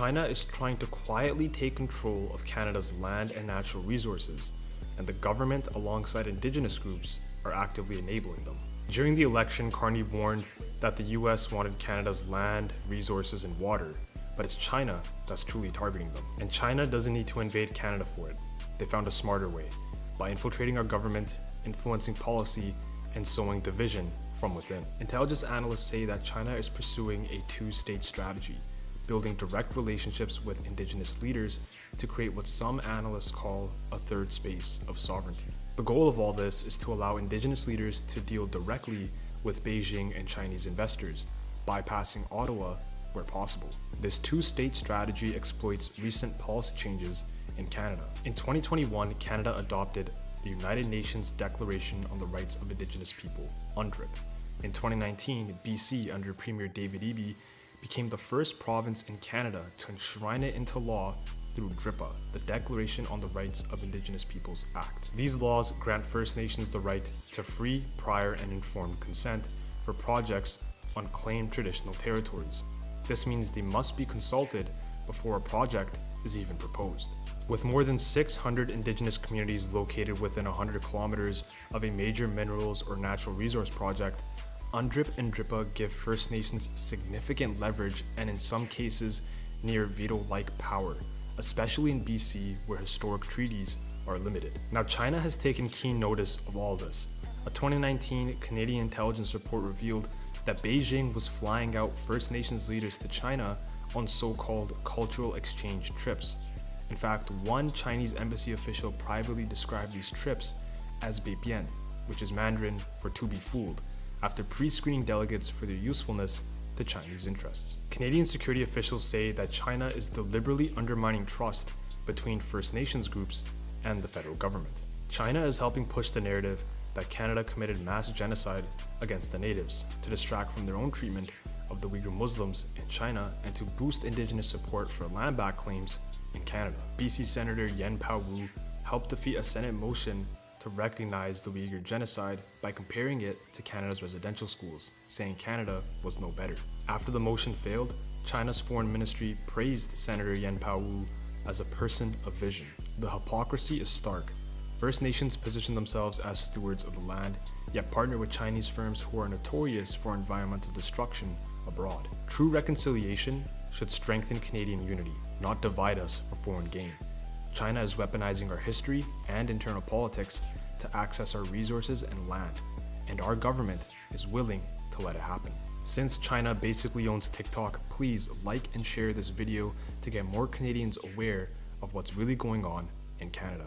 China is trying to quietly take control of Canada's land and natural resources, and the government, alongside indigenous groups, are actively enabling them. During the election, Carney warned that the US wanted Canada's land, resources, and water, but it's China that's truly targeting them. And China doesn't need to invade Canada for it. They found a smarter way, by infiltrating our government, influencing policy, and sowing division from within. Intelligence analysts say that China is pursuing a two-state strategy, building direct relationships with indigenous leaders to create what some analysts call a third space of sovereignty. The goal of all this is to allow indigenous leaders to deal directly with Beijing and Chinese investors, bypassing Ottawa where possible. This two-state strategy exploits recent policy changes in Canada. In 2021, Canada adopted the United Nations Declaration on the Rights of Indigenous People, UNDRIP. In 2019, BC, under Premier David Eby, became the first province in Canada to enshrine it into law through DRIPA, the Declaration on the Rights of Indigenous Peoples Act. These laws grant First Nations the right to free, prior, and informed consent for projects on claimed traditional territories. This means they must be consulted before a project is even proposed. With more than 600 indigenous communities located within 100 kilometers of a major minerals or natural resource project, UNDRIP and DRIPA give First Nations significant leverage and in some cases near veto-like power, especially in BC where historic treaties are limited. Now, China has taken keen notice of all this. A 2019 Canadian intelligence report revealed that Beijing was flying out First Nations leaders to China on so-called cultural exchange trips. In fact, one Chinese embassy official privately described these trips as beibian, which is Mandarin for to be fooled, after pre-screening delegates for their usefulness to Chinese interests. Canadian security officials say that China is deliberately undermining trust between First Nations groups and the federal government. China is helping push the narrative that Canada committed mass genocide against the natives to distract from their own treatment of the Uyghur Muslims in China and to boost indigenous support for land back claims in Canada. BC Senator Yen Pao-Wu helped defeat a Senate motion to recognize the Uyghur genocide by comparing it to Canada's residential schools, saying Canada was no better. After the motion failed, China's foreign ministry praised Senator Yen Pao-Wu as a person of vision. The hypocrisy is stark. First Nations position themselves as stewards of the land, yet partner with Chinese firms who are notorious for environmental destruction abroad. True reconciliation should strengthen Canadian unity, not divide us for foreign gain. China is weaponizing our history and internal politics to access our resources and land, and our government is willing to let it happen. Since China basically owns TikTok, please like and share this video to get more Canadians aware of what's really going on in Canada.